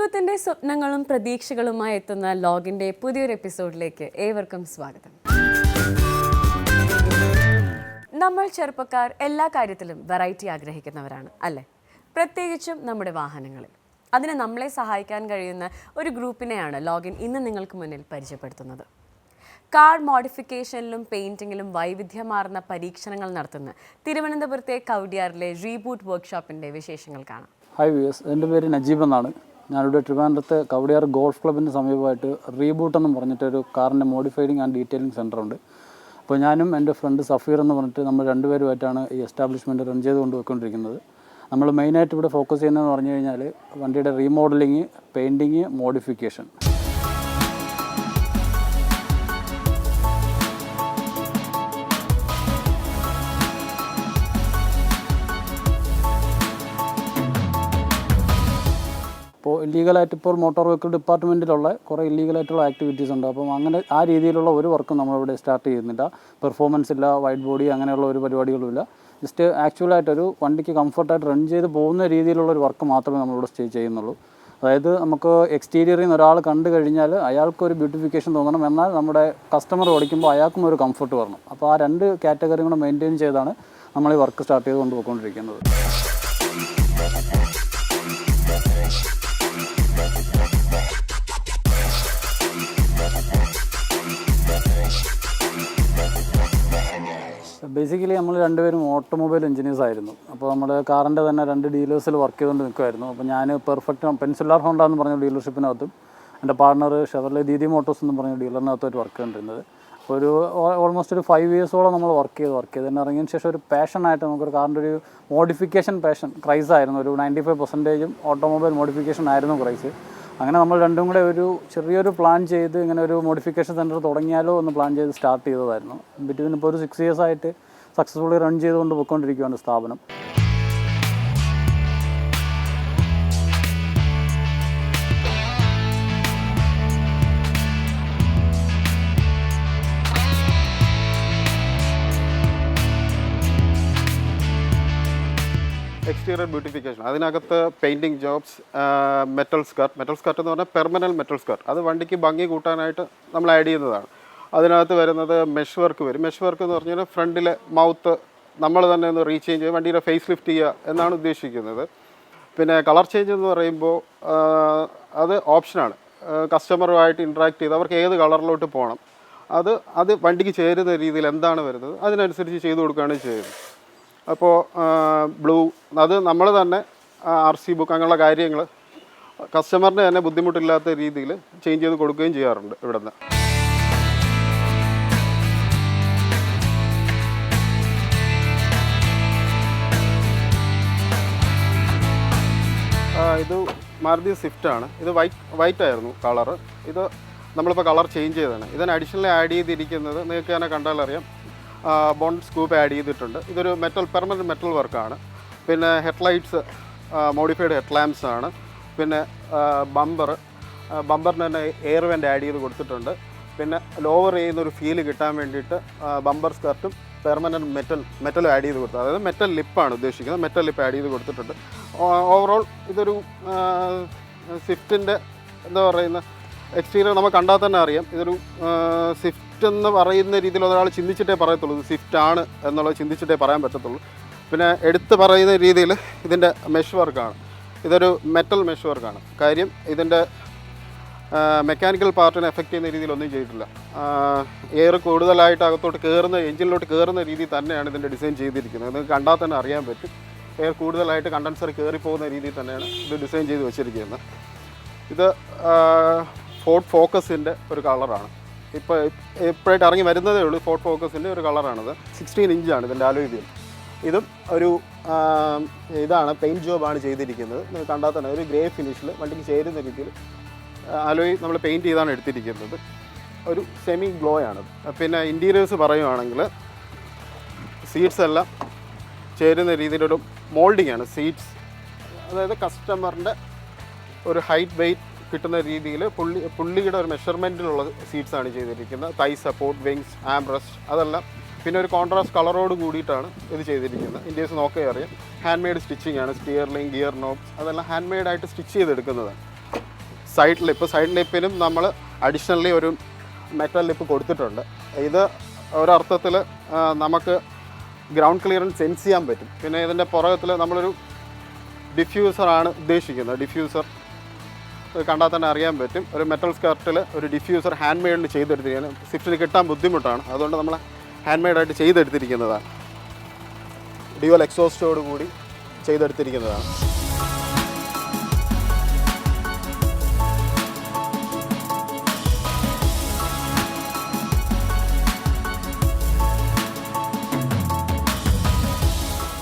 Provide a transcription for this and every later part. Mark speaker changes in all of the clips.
Speaker 1: ജീവിതത്തിന്റെ സ്വപ്നങ്ങളും പ്രതീക്ഷകളുമായി എത്തുന്ന ലോഗിന്റെ പുതിയൊരു എപ്പിസോഡിലേക്ക് ഏവർക്കും സ്വാഗതം. നമ്മൾ ചെറുപ്പക്കാർ എല്ലാ കാര്യത്തിലും വെറൈറ്റി ആഗ്രഹിക്കുന്നവരാണ് അല്ലേ? പ്രത്യേകിച്ചും നമ്മുടെ വാഹനങ്ങളിൽ. അതിന് നമ്മളെ സഹായിക്കാൻ കഴിയുന്ന ഒരു ഗ്രൂപ്പിനെയാണ് ലോഗിൻ ഇന്ന് നിങ്ങൾക്ക് മുന്നിൽ പരിചയപ്പെടുത്തുന്നത്. കാർ മോഡിഫിക്കേഷനിലും പെയിൻറ്റിങ്ങിലും വൈവിധ്യമാർന്ന പരീക്ഷണങ്ങൾ നടത്തുന്ന തിരുവനന്തപുരത്തെ കൗടിയാറിലെ റീബൂട്ട് വർക്ക്ഷോപ്പിൻ്റെ വിശേഷങ്ങൾ കാണാം.
Speaker 2: ഹായ് വ്യൂസ്, എൻ്റെ പേര് നജീബ് എന്നാണ്. ഞാനിവിടെ ട്രിവാൻഡ്രത്ത് കൗടിയാർ ഗോൾഫ് ക്ലബിൻ്റെ സമീപമായിട്ട് റീബൂട്ട് എന്ന് പറഞ്ഞിട്ടൊരു കാറിൻ്റെ മോഡിഫൈഡിങ് ആൻഡ് ഡീറ്റെയിലിംഗ് സെൻ്ററുണ്ട്. അപ്പോൾ ഞാനും എൻ്റെ ഫ്രണ്ട് സഫീർ എന്ന് പറഞ്ഞിട്ട് നമ്മൾ രണ്ടുപേരുമായിട്ടാണ് ഈ എസ്റ്റാബ്ലിഷ്മെൻറ്റ് റൺ ചെയ്ത് കൊണ്ടുപോയിക്കൊണ്ടിരിക്കുന്നത്. നമ്മൾ മെയിനായിട്ട് ഇവിടെ ഫോക്കസ് ചെയ്യുന്നതെന്ന് പറഞ്ഞു കഴിഞ്ഞാൽ വണ്ടിയുടെ റീമോഡലിങ്, പെയിൻറ്റിങ്, മോഡിഫിക്കേഷൻ. അപ്പോൾ ഇല്ലീഗലായിട്ട് ഇപ്പോൾ മോട്ടോർ വെഹിക്കിൾ ഡിപ്പാർട്ട്മെൻറ്റിലുള്ള കുറേ ഇല്ലീഗലായിട്ടുള്ള ആക്ടിവിറ്റീസ് ഉണ്ട്. അപ്പം അങ്ങനെ ആ രീതിയിലുള്ള ഒരു വർക്കും നമ്മളിവിടെ സ്റ്റാർട്ട് ചെയ്യുന്നില്ല. പെർഫോമൻസ് ഇല്ല, വൈറ്റ് ബോഡി അങ്ങനെയുള്ള ഒരു പരിപാടികളുമില്ല. ജസ്റ്റ് ആക്ച്വലായിട്ടൊരു വണ്ടിക്ക് കംഫർട്ടായിട്ട് റൺ ചെയ്ത് പോകുന്ന രീതിയിലുള്ളൊരു വർക്ക് മാത്രമേ നമ്മളിവിടെ ചെയ്യുന്നുള്ളൂ. അതായത് നമുക്ക് എക്സ്റ്റീരിയറിൽ നിന്ന് ഒരാൾ കണ്ടു കഴിഞ്ഞാൽ അയാൾക്കൊരു ബ്യൂട്ടിഫിക്കേഷൻ തോന്നണം, എന്നാൽ നമ്മുടെ കസ്റ്റമർ ഓടിക്കുമ്പോൾ അയാൾക്കും ഒരു കംഫർട്ട് വരണം. അപ്പോൾ ആ രണ്ട് കാറ്റഗറിയും കൂടെ മെയിൻറ്റെയിൻ ചെയ്താണ് നമ്മൾ ഈ വർക്ക് സ്റ്റാർട്ട് ചെയ്ത് കൊണ്ടുപോയിക്കൊണ്ടിരിക്കുന്നത്. ബേസിക്കലി നമ്മൾ രണ്ടുപേരും ഓട്ടോമൊബൈൽ എഞ്ചിനീയേഴ്സ് ആയിരുന്നു. അപ്പോൾ നമ്മൾ കാറിൻ്റെ തന്നെ രണ്ട് ഡീലേഴ്സിൽ വർക്ക് ചെയ്തുകൊണ്ട് നിൽക്കുമായിരുന്നു. അപ്പോൾ ഞാൻ പെർഫെക്റ്റ് പെൻസിലാർ ഹോണ്ട എന്ന് പറഞ്ഞ ഡീലർഷിപ്പിനകത്തും എൻ്റെ പാർട്ണർ ഷെവർലെ ദീദി മോട്ടോഴ്സ് എന്ന് പറഞ്ഞ ഡീലറിനകത്തായിട്ട് വർക്ക് ചെയ്തുകൊണ്ടിരുന്നത്. അപ്പോൾ ഒരു ഓൾമോസ്റ്റ് ഒരു 5 yearsോളം നമ്മൾ വർക്ക് ചെയ്ത് തന്നെ ഇറങ്ങിയതിന് ശേഷം ഒരു പാഷനായിട്ട് നമുക്കൊരു കാറിൻ്റെ ഒരു മോഡിഫിക്കേഷൻ ക്രൈസ് ആയിരുന്നു. ഒരു 95% ഓട്ടോമൊബൈൽ മോഡിഫിക്കേഷൻ ആയിരുന്നു ക്രൈസ്. അങ്ങനെ നമ്മൾ രണ്ടും കൂടെ ഒരു ചെറിയൊരു പ്ലാൻ ചെയ്ത് ഇങ്ങനെ ഒരു മോഡിഫിക്കേഷൻ സെൻറ്റർ തുടങ്ങിയാലോ എന്ന് പ്ലാൻ ചെയ്ത് സ്റ്റാർട്ട് ചെയ്തതായിരുന്നു. ബിറ്റ്വീൻ ഇപ്പോൾ ഒരു 6 years ആയിട്ട് സക്സസ്ഫുള്ളി റൺ ചെയ്തുകൊണ്ട് പോയിക്കൊണ്ടിരിക്കുകയാണ് സ്ഥാപനം.
Speaker 3: എക്സ്റ്റീരിയർ ബ്യൂട്ടിഫിക്കേഷൻ, അതിനകത്ത് പെയിൻറ്റിങ് ജോബ്സ്, മെറ്റൽ സ്കർട്ട് എന്ന് പറഞ്ഞാൽ പെർമനൻറ്റ് മെറ്റൽ സ്കർട്ട്, അത് വണ്ടിക്ക് ഭംഗി കൂട്ടാനായിട്ട് നമ്മൾ ആഡ് ചെയ്യുന്നതാണ്. അതിനകത്ത് വരുന്നത് മെഷ് വർക്ക് വരും. മെഷ് വർക്ക് എന്ന് പറഞ്ഞാൽ ഫ്രണ്ടിലെ മൗത്ത് നമ്മൾ തന്നെ ഒന്ന് റീചേഞ്ച് ചെയ്യുക, വണ്ടിയുടെ ഫേസ് ലിഫ്റ്റ് ചെയ്യുക എന്നാണ് ഉദ്ദേശിക്കുന്നത്. പിന്നെ കളർ ചേഞ്ച് എന്ന് പറയുമ്പോൾ അത് ഓപ്ഷനാണ്. കസ്റ്റമറുമായിട്ട് ഇൻട്രാക്ട് ചെയ്ത് അവർക്ക് ഏത് കളറിലോട്ട് പോകണം, അത് വണ്ടിക്ക് ചേരുന്ന രീതിയിൽ എന്താണ് വരുന്നത് അതിനനുസരിച്ച് ചെയ്ത് കൊടുക്കുകയാണ് ചെയ്യുന്നത്. അപ്പോൾ ബ്ലൂ അത് നമ്മൾ തന്നെ RC ബുക്ക് അങ്ങനെയുള്ള കാര്യങ്ങൾ കസ്റ്റമറിന് തന്നെ ബുദ്ധിമുട്ടില്ലാത്ത രീതിയിൽ ചേഞ്ച് ചെയ്ത് കൊടുക്കുകയും ചെയ്യാറുണ്ട് ഇവിടെ നിന്ന്. ഇത് മാരുതി സ്വിഫ്റ്റ് ആണ്. ഇത് വൈറ്റ് ആയിരുന്നു കളറ്. ഇത് നമ്മളിപ്പോൾ കളർ ചേഞ്ച് ചെയ്തതാണ്. ഇതിന് അഡീഷണലി ആഡ് ചെയ്തിരിക്കുന്നത് നിങ്ങൾക്ക് തന്നെ കണ്ടാലറിയാം, ബോണ്ട് സ്കൂപ്പ് ആഡ് ചെയ്തിട്ടുണ്ട്. ഇതൊരു പെർമനൻറ്റ് മെറ്റൽ വർക്കാണ്. പിന്നെ ഹെഡ്ലൈറ്റ്സ് മോഡിഫൈഡ് ഹെഡ് ലാമ്പ്സ് ആണ്. പിന്നെ ബമ്പറിന് തന്നെ എയർ വെൻ്റ് ആഡ് ചെയ്ത് കൊടുത്തിട്ടുണ്ട്. പിന്നെ ലോവർ ചെയ്യുന്നൊരു ഫീല് കിട്ടാൻ വേണ്ടിയിട്ട് ബമ്പർ സ്കർട്ടും പെർമനൻറ്റ് മെറ്റൽ ആഡ് ചെയ്ത് കൊടുത്തത്, അതായത് മെറ്റൽ ലിപ്പാണ് ഉദ്ദേശിക്കുന്നത്. മെറ്റൽ ലിപ്പ് ആഡ് ചെയ്ത് കൊടുത്തിട്ടുണ്ട്. ഓവറോൾ ഇതൊരു സ്വിഫ്റ്റിൻ്റെ എന്താ പറയുന്ന എക്സ്റ്റീരിയർ നമുക്ക് കണ്ടാൽ തന്നെ അറിയാം. ഇതൊരു സ്വിഫ്റ്റ് എന്ന് പറയുന്ന രീതിയിൽ ഒരാൾ ചിന്തിച്ചിട്ടേ പറയത്തുള്ളൂ. ഇത് സ്വിഫ്റ്റ് ആണ് എന്നുള്ളത് ചിന്തിച്ചിട്ടേ പറയാൻ പറ്റത്തുള്ളൂ. പിന്നെ എടുത്ത് പറയുന്ന രീതിയിൽ ഇതിൻ്റെ മെഷ് വർക്കാണ്. ഇതൊരു മെറ്റൽ മെഷ് വർക്കാണ്. കാര്യം ഇതിൻ്റെ മെക്കാനിക്കൽ പാർട്ടിനെ എഫക്റ്റ് ചെയ്യുന്ന രീതിയിലൊന്നും ചെയ്തിട്ടില്ല. എയർ കൂടുതലായിട്ട് അകത്തോട്ട് എഞ്ചിനിലോട്ട് കയറുന്ന രീതിയിൽ തന്നെയാണ് ഇതിൻ്റെ ഡിസൈൻ ചെയ്തിരിക്കുന്നത്. നിങ്ങൾക്ക് കണ്ടാൽ തന്നെ അറിയാൻ പറ്റും. എയർ കൂടുതലായിട്ട് കണ്ടൻസർ കയറിപ്പോകുന്ന രീതിയിൽ തന്നെയാണ് ഇത് ഡിസൈൻ ചെയ്ത് വെച്ചിരിക്കുന്നത്. ഇത് ഫോർഡ് ഫോക്കസിൻ്റെ ഒരു കളറാണ്. ഇപ്പോഴായിട്ട് ഇറങ്ങി വരുന്നതേ ഉള്ളൂ. ഫോർഡ് ഫോക്കസിൻ്റെ ഒരു കളറാണിത്. 16 ഇഞ്ചാണ് ഇതിൻ്റെ അലോയ് വീൽ. ഇതും ഒരു ഇതാണ് പെയിൻറ്റ് ജോബാണ് ചെയ്തിരിക്കുന്നത്. നിങ്ങൾക്ക് കണ്ടാൽ തന്നെ ഒരു ഗ്രേ ഫിനിഷിൽ വണ്ടിക്ക് ചേരുന്ന രീതിയിൽ അലോയ് നമ്മൾ പെയിൻറ്റ് ചെയ്താണ് എടുത്തിരിക്കുന്നത്. ഒരു സെമി ഗ്ലോ ആണ്. പിന്നെ ഇൻറ്റീരിയേഴ്സ് പറയുവാണെങ്കിൽ സീറ്റ്സ് എല്ലാം ചേരുന്ന രീതിയിലൊരു മോൾഡിംഗ് ആണ് സീറ്റ്സ്. അതായത് കസ്റ്റമറിൻ്റെ ഒരു ഹൈറ്റ് വെയ്റ്റ് കിട്ടുന്ന രീതിയിൽ പുള്ളിയുടെ ഒരു മെഷർമെൻറ്റിലുള്ള സീറ്റ്സാണ് ചെയ്തിരിക്കുന്നത്. തൈ സപ്പോർട്ട്, വിങ്സ്, ആംബ്രസ്റ്റ് അതെല്ലാം. പിന്നെ ഒരു കോൺട്രാസ്റ്റ് കളറോട് കൂടിയിട്ടാണ് ഇത് ചെയ്തിരിക്കുന്നത്. ഇൻറ്റീരിയേഴ്സ് നോക്കിയാൽ അറിയാം. ഹാൻഡ് മെയ്ഡ് സ്റ്റിച്ചിങ് ആണ്. സ്റ്റിയറിംഗ്, ഗിയർ നോബ്സ് അതെല്ലാം ഹാൻഡ് മെയ്ഡായിട്ട് സ്റ്റിച്ച് ചെയ്തെടുക്കുന്നതാണ്. സൈഡ് ലിപ്പിനും നമ്മൾ അഡീഷണലി ഒരു മെറ്റൽ ലിപ്പ് കൊടുത്തിട്ടുണ്ട്. ഇത് ഒരർത്ഥത്തിൽ നമുക്ക് ഗ്രൗണ്ട് ക്ലിയറൻസ് സെൻസ് ചെയ്യാൻ പറ്റും. പിന്നെ ഇതിൻ്റെ പുറകത്തിൽ നമ്മളൊരു ഡിഫ്യൂസറാണ് ഉദ്ദേശിക്കുന്നത്. ഡിഫ്യൂസർ കണ്ടാൽ തന്നെ അറിയാൻ പറ്റും. ഒരു മെറ്റൽ സ്കർട്ടിൽ ഒരു ഡിഫ്യൂസർ ഹാൻഡ് മെയ്ഡിൽ ചെയ്തെടുത്തിരിക്കുകയാണ്. സ്വിഫ്റ്റിന് കിട്ടാൻ ബുദ്ധിമുട്ടാണ്, അതുകൊണ്ട് നമ്മൾ ഹാൻഡ് മെയ്ഡായിട്ട് ചെയ്തെടുത്തിരിക്കുന്നതാണ്. ഡ്യുവൽ എക്സോസ്റ്റോട് കൂടി ചെയ്തെടുത്തിരിക്കുന്നതാണ്.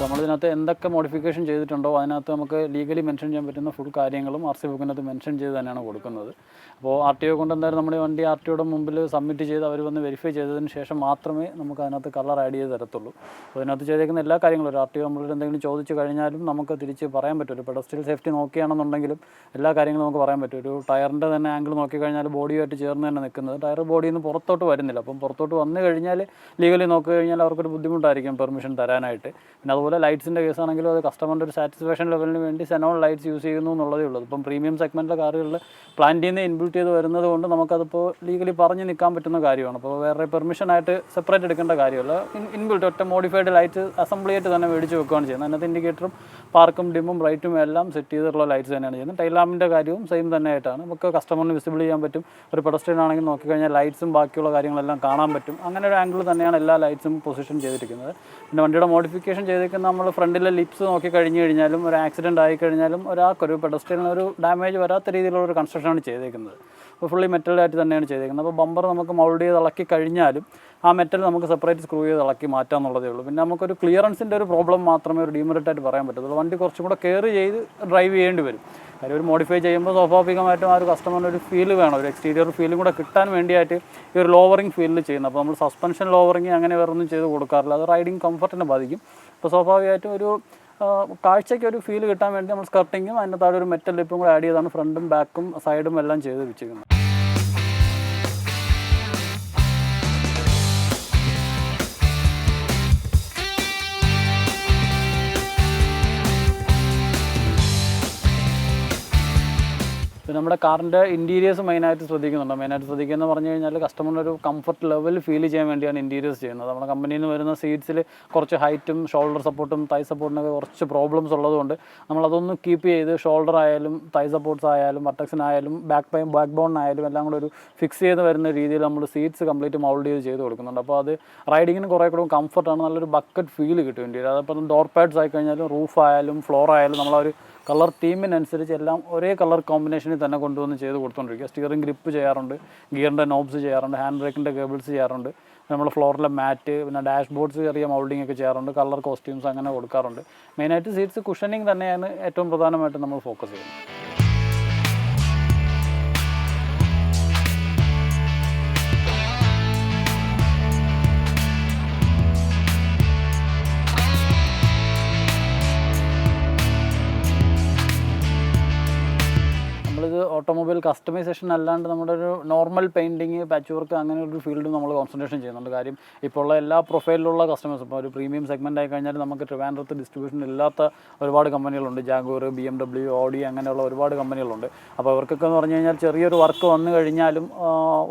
Speaker 2: നമ്മളിതിനകത്ത് എന്തൊക്കെ മോഡിഫിക്കേഷൻ ചെയ്തിട്ടുണ്ടോ അതിനകത്ത് നമുക്ക് ലീഗലി മെൻഷൻ ചെയ്യാൻ പറ്റുന്ന ഫുൾ കാര്യങ്ങളും RC ബുക്കിനകത്ത് മെൻഷൻ ചെയ്ത് തന്നെയാണ് കൊടുക്കുന്നത്. അപ്പോൾ RTO കൊണ്ട് എന്തായാലും നമ്മുടെ വണ്ടി RTOയുടെ മുമ്പിൽ സബ്മിറ്റ് ചെയ്ത് അവർ വന്ന് വെരിഫൈ ചെയ്തതിന് ശേഷം മാത്രമേ നമുക്ക് അതിനകത്ത് കളർ ആഡ് ചെയ്ത് തരത്തുള്ളൂ. അപ്പോൾ അതിനകത്ത് ചെയ്തേക്കുന്ന എല്ലാ കാര്യങ്ങളും ഒരു RTO നമ്മളോട് എന്തെങ്കിലും ചോദിച്ചു കഴിഞ്ഞാലും നമുക്ക് തിരിച്ച് പറയാൻ പറ്റും. ഒരു പെഡസ്ട്രിയൽ സേഫ്റ്റി നോക്കുകയാണെന്നുണ്ടെങ്കിലും എല്ലാ കാര്യങ്ങളും നമുക്ക് പറയാൻ പറ്റും. ഒരു ടയറിൻ്റെ തന്നെ ആംഗിൾ നോക്കിക്കഴിഞ്ഞാൽ ബോഡിയുമായിട്ട് ചേർന്ന് തന്നെ നിൽക്കുന്നത്. ടയർ ബോഡിയിൽ നിന്ന് പുറത്തോട്ട് വരുന്നില്ല. അപ്പം പുറത്തോട്ട് വന്നു കഴിഞ്ഞാൽ ലീഗലി നോക്കി കഴിഞ്ഞാൽ അവർക്കൊരു ബുദ്ധിമുട്ടായിരിക്കും പെർമിഷൻ തരാനായിട്ട്. പിന്നെ അതുപോലെ ലൈറ്റ്സിൻ്റെ കേസാണെങ്കിലും അത് കസ്റ്റമറിൻ്റെ ഒരു സാറ്റിസ്ഫാക്ഷൻ ലെവലിന് വേണ്ടി സെനോൺ ലൈറ്റ്സ് യൂസ് ചെയ്യുന്നു എന്നുള്ളതേ ഉള്ളൂ. ഇപ്പം പ്രീമിയം സെഗ്മെൻറ്റിലെ കാറുകളിൽ പ്ലാന്റിൽ നിന്ന് ഇൻബിൽറ്റ് ചെയ്ത് വരുന്നത് കൊണ്ട് നമുക്കതിപ്പോൾ ലീഗലി പറഞ്ഞ് നിൽക്കാൻ പറ്റുന്ന കാര്യമാണ്. അപ്പോൾ വേറെ പെർമിഷനായിട്ട് സെപ്പറേറ്റ് എടുക്കേണ്ട കാര്യമല്ല. ഇൻബിൽറ്റ് ഒറ്റ മോഡിഫൈഡ് ലൈറ്റ് അസംബ്ലി ആയിട്ട് തന്നെ മേടിച്ച് വെക്കുകയാണ് ചെയ്യുന്നത്. അതിനകത്ത് ഇൻഡിക്കേറ്ററും പാർക്കും ഡിമ്മും ബ്രൈറ്റും എല്ലാം സെറ്റ് ചെയ്തിട്ടുള്ള ലൈറ്റ്സ് തന്നെയാണ് ചെയ്യുന്നത്. ടൈൽ ലാമ്പിൻ്റെ കാര്യവും സെയിം തന്നെ ആയിട്ടാണ്. നമുക്ക് കസ്റ്റമറിന് വിസിബിൾ ചെയ്യാൻ പറ്റും. ഒരു പെഡസ്ട്രിയൻ ആണെങ്കിൽ നോക്കിക്കഴിഞ്ഞാൽ ലൈറ്റ്സും ബാക്കിയുള്ള കാര്യങ്ങളെല്ലാം കാണാൻ പറ്റും. അങ്ങനെ ഒരു ആംഗിൾ തന്നെയാണ് എല്ലാ ലൈറ്റ്സും പൊസിഷൻ ചെയ്തിരിക്കുന്നത്. പിന്നെ വണ്ടിയുടെ മോഡിഫിക്കേഷൻ ചെയ്തിരിക്കുന്ന നമ്മൾ ഫ്രണ്ടിലെ ലിപ്സ് നോക്കി കഴിഞ്ഞ് കഴിഞ്ഞാലും ഒരു ആക്സിഡൻറ്റ് ആയിക്കഴിഞ്ഞാലും ഒരാൾക്കൊരു പെഡസ്ട്രിയലിന് ഒരു ഡാമേജ് വരാത്ത രീതിയിലുള്ള ഒരു കൺസ്ട്രക്ഷനാണ് ചെയ്തേക്കുന്നത്. അപ്പോൾ ഫുള്ളി മെറ്റലായിട്ട് തന്നെയാണ് ചെയ്തേക്കുന്നത്. അപ്പോൾ ബമ്പർ നമുക്ക് മൗൾഡ് ചെയ്ത് ഇളക്കി കഴിഞ്ഞാലും ആ മെറ്റൽ നമുക്ക് സെപ്പറേറ്റ് സ്ക്രൂ ചെയ്ത് ഇളക്കി മാറ്റാം എന്നുള്ളതേ ഉള്ളൂ. പിന്നെ നമുക്കൊരു ക്ലിയറൻസിൻ്റെ ഒരു പ്രോബ്ലം മാത്രമേ ഒരു ഡീമെറിറ്റായിട്ട് പറയാൻ പറ്റത്തുള്ളൂ. വണ്ടി കുറച്ചും കൂടെ കെയർ ചെയ്ത് ഡ്രൈവ് ചെയ്യേണ്ടി വരും. കാര്യം ഒരു മോഡിഫൈ ചെയ്യുമ്പോൾ സ്വാഭാവികമായിട്ടും ആ ഒരു കസ്റ്റമറിന് ഒരു ഫീൽ വേണം. ഒരു എക്സ്റ്റീരിയർ ഫീലും കൂടെ കിട്ടാൻ വേണ്ടിയായിട്ട് ഈ ഒരു ലോവറിങ് ഫീലിൽ ചെയ്യുന്നത്. അപ്പോൾ നമ്മൾ സസ്പെൻഷൻ ലോവറിങ് അങ്ങനെ വേറെ ഒന്നും ചെയ്ത് കൊടുക്കാറില്ല. അത് റൈഡിങ് കംഫർട്ടിനെ ബാധിക്കും. അപ്പോൾ സ്വാഭാവികമായിട്ടും ഒരു കാഴ്ചയ്ക്ക് ഒരു ഫീൽ കിട്ടാൻ വേണ്ടി നമ്മൾ സ്കർട്ടിങ്ങും അതിൻ്റെ താഴെ ഒരു മെറ്റൽ ലിപ്പും കൂടെ ആഡ് ചെയ്താണ് ഫ്രണ്ടും ബാക്കും സൈഡും എല്ലാം ചെയ്ത് വെച്ചിരിക്കുന്നത്. പിന്നെ നമ്മുടെ കാറിൻ്റെ ഇൻറ്റീരിയേഴ്സ് മെയിനായിട്ട് ശ്രദ്ധിക്കുന്നുണ്ട്. മെയിനായിട്ട് ശ്രദ്ധിക്കുക എന്ന് പറഞ്ഞു കഴിഞ്ഞാൽ കസ്റ്റമറിന് ഒരു കംഫർട്ട് ലെവൽ ഫീൽ ചെയ്യാൻ വേണ്ടിയാണ് ഇൻറ്റീരിയേഴ്സ് ചെയ്യുന്നത്. നമ്മുടെ കമ്പനിയിൽ നിന്ന് വരുന്ന സീറ്റ്സിൽ കുറച്ച് ഹൈറ്റും ഷോൾഡർ സപ്പോർട്ടും തൈ സപ്പോർട്ടിനൊക്കെ കുറച്ച് പ്രോബ്ലംസ് ഉള്ളതുകൊണ്ട് നമ്മളതൊന്ന് കീപ്പ് ചെയ്ത് ഷോൾഡർ ആയാലും തൈ സപ്പോർട്ട്സ് ആയാലും വട്ടക്സിനായാലും ബാക്ക് ബോണിനായാലും എല്ലാം കൂടെ ഒരു ഫിക്സ് ചെയ്ത് വരുന്ന രീതിയിൽ നമ്മൾ സീറ്റ്സ് കംപ്ലീറ്റ് മൗൾഡ് ചെയ്ത് കൊടുക്കുന്നുണ്ട്. അപ്പോൾ അത് റൈഡിങ്ങിന് കുറേ കൂടെ കംഫർട്ടാണ്. നല്ലൊരു ബക്കറ്റ് ഫീൽ കിട്ടും ഇൻറ്റീരിയർ. അതപ്പോൾ ഡോർ പാഡ്സ് ആയി കഴിഞ്ഞാലും റൂഫ് ആയാലും ഫ്ലോർ ആയാലും നമ്മളൊരു കളർ തീമിനനുസരിച്ച് എല്ലാം ഒരേ കളർ കോമ്പിനേഷനിൽ തന്നെ കൊണ്ടുവന്ന് ചെയ്ത് കൊടുത്തുകൊണ്ടിരിക്കുക. സ്റ്റിയറിംഗ് ഗ്രിപ്പ് ചെയ്യാറുണ്ട്, ഗിയറിൻ്റെ നോബ്സ് ചെയ്യാറുണ്ട്, ഹാൻഡ് ബ്രേക്കിൻ്റെ കേബിൾസ് ചെയ്യാറുണ്ട്, നമ്മൾ ഫ്ലോറിലെ മാറ്റ്, പിന്നെ ഡാഷ് ബോർഡ്സ് ചെറിയ മൗൾഡിംഗ് ഒക്കെ ചെയ്യാറുണ്ട്, കളർ കോസ്റ്റ്യൂംസ് അങ്ങനെ കൊടുക്കാറുണ്ട്. മെയിനായിട്ട് സീറ്റ്സ് കുഷനിങ് തന്നെയാണ് ഏറ്റവും പ്രധാനമായിട്ട് നമ്മൾ ഫോക്കസ് ചെയ്യുന്നത്. ഓട്ടോമൊബൈൽ കസ്റ്റമൈസേഷൻ അല്ലാണ്ട് നമ്മുടെ ഒരു നോർമൽ പെയിൻറ്റിങ്, പാച്ച് വർക്ക് അങ്ങനെ ഒരു ഫീൽഡ് നമ്മൾ കോൺസെൻട്രേഷൻ ചെയ്യുന്നുണ്ട്. കാര്യം ഇപ്പോൾ ഉള്ള എല്ലാ പ്രൊഫൈലിലുള്ള കസ്റ്റമേഴ്സ്, ഇപ്പോൾ ഒരു പ്രീമിയം സെഗ്മെൻ്റ് ആയി കഴിഞ്ഞാൽ നമുക്ക് ട്രിവാൻഡ്രത്ത് ഡിസ്ട്രിബ്യൂഷൻ ഇല്ലാത്ത ഒരുപാട് കമ്പനികളുണ്ട്. ജാഗോർ, BMW, ഓഡി അങ്ങനെയുള്ള ഒരുപാട് കമ്പനികളുണ്ട്. അപ്പോൾ അവർക്കൊക്കെ എന്ന് പറഞ്ഞു കഴിഞ്ഞാൽ ചെറിയൊരു വർക്ക് വന്നു കഴിഞ്ഞാലും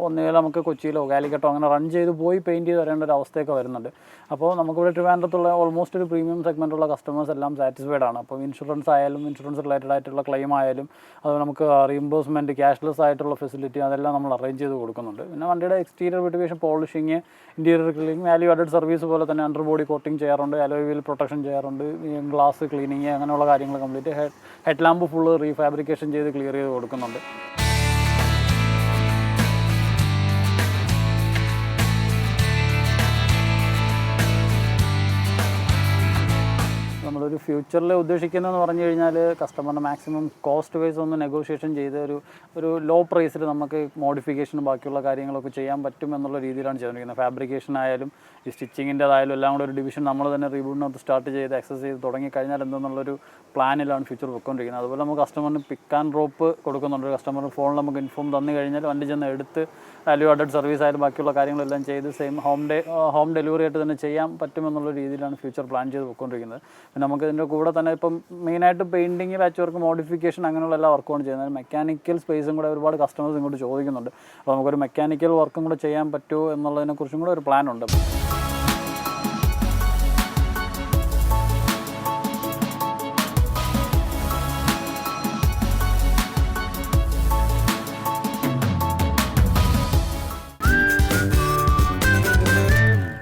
Speaker 2: ഒന്നുകിൽ നമുക്ക് കൊച്ചിയിലോ കാലിക്കട്ടോ അങ്ങനെ റൺ ചെയ്ത് പോയി പെയിൻറ്റ് ചെയ്ത് വരേണ്ട ഒരു അവസ്ഥയൊക്കെ വരുന്നുണ്ട്. അപ്പോൾ നമുക്കിവിടെ ട്രിവാൻഡ്രത്തുള്ള ഓൾമോസ്റ്റ് ഒരു പ്രീമിയം സെഗ്മെൻറ്റുള്ള കസ്റ്റമേഴ്സ് എല്ലാം സാറ്റിസ്ഫൈഡ് ആണ്. അപ്പോൾ ഇൻഷുറൻസ് ആയാലും ഇൻഷുറൻസ് റിലേറ്റഡ് ആയിട്ടുള്ള ക്ലെയിം ആയാലും അത് നമുക്ക് റീംബേഴ്സ്മെൻറ്റ്, ക്യാഷ്ലെസ് ആയിട്ടുള്ള ഫെസിലിറ്റി അതെല്ലാം നമ്മൾ അറേഞ്ച് ചെയ്ത് കൊടുക്കുന്നുണ്ട്. പിന്നെ വണ്ടിയുടെ exterior beautification, polishing, interior cleaning, value added service പോലെ തന്നെ അണ്ടർ ബോഡി കോട്ടിങ് ചെയ്യാറുണ്ട്, അലോയ് വീൽ പ്രൊട്ടക്ഷൻ ചെയ്യാറുണ്ട്, ഗ്ലാസ് ക്ലീനിങ് അങ്ങനെയുള്ള കാര്യങ്ങൾ കംപ്ലീറ്റ്. ഹെഡ് ലാമ്പ് ഫുള്ള് റീഫാബ്രിക്കേഷൻ ചെയ്ത് ക്ലിയർ ചെയ്ത് കൊടുക്കുന്നുണ്ട്. നമ്മളൊരു ഫ്യൂച്ചറിൽ ഉദ്ദേശിക്കുന്നതെന്ന് പറഞ്ഞു കഴിഞ്ഞാൽ കസ്റ്റമറിന് മാക്സിമം കോസ്റ്റ് വൈസ് ഒന്ന് നെഗോഷിയേഷൻ ചെയ്ത് ഒരു ലോ പ്രൈസിൽ നമുക്ക് മോഡിഫിക്കേഷനും ബാക്കിയുള്ള കാര്യങ്ങളൊക്കെ ചെയ്യാൻ പറ്റും എന്നുള്ള രീതിയിലാണ് ചെയ്തുകൊണ്ടിരിക്കുന്നത്. ഫാബ്രിക്കേഷൻ ആയാലും ഈ സ്റ്റിച്ചിങ്ങിൻ്റെതായാലും എല്ലാം കൂടെ ഒരു ഡിവിഷൻ നമ്മൾ തന്നെ റീബൂട്ടിനകത്ത് സ്റ്റാർട്ട് ചെയ്ത് എക്സസ് ചെയ്ത് തുടങ്ങിക്കഴിഞ്ഞാൽ എന്തെന്നുള്ളൊരു പ്ലാനിലാണ് ഫ്യൂച്ചർ പോയിക്കൊണ്ടിരിക്കുന്നത്. അതുപോലെ നമുക്ക് കസ്റ്റമറിന് പിക്ക് ആൻഡ് ഡ്രോപ്പ് കൊടുക്കുന്നുണ്ട്. കസ്റ്റമർ ഫോണിൽ നമുക്ക് ഇൻഫോം തന്നു കഴിഞ്ഞാൽ വണ്ടി ചെന്ന് എടുത്ത് വാല്യൂ ആഡഡ് സർവീസ് ആയാലും ബാക്കിയുള്ള കാര്യങ്ങളെല്ലാം ചെയ്ത് സെയിം ഹോം ഡെലിവറി ആയിട്ട് തന്നെ ചെയ്യാൻ പറ്റുമെന്നുള്ള രീതിയിലാണ് ഫ്യൂച്ചർ പ്ലാൻ ചെയ്ത് പോയിക്കൊണ്ടിരിക്കുന്നത്. പിന്നെ നമുക്ക് നമുക്ക് ഇതിൻ്റെ കൂടെ തന്നെ ഇപ്പം മെയിനായിട്ട് പെയിൻറ്റിങ്, പാച്ച് വർക്ക്, മോഡിഫിക്കേഷൻ അങ്ങനെയുള്ള എല്ലാ വർക്കുമാണ് ചെയ്യുന്നത്. മെക്കാനിക്കൽ സ്പേസും കൂടെ ഒരുപാട് കസ്റ്റമേഴ്സ് ഇങ്ങോട്ട് ചോദിക്കുന്നുണ്ട്. അപ്പോൾ നമുക്കൊരു മെക്കാനിക്കൽ വർക്കും കൂടെ ചെയ്യാൻ പറ്റുമോ എന്നുള്ളതിനെക്കുറിച്ചും കൂടെ ഒരു പ്ലാൻ ഉണ്ട്.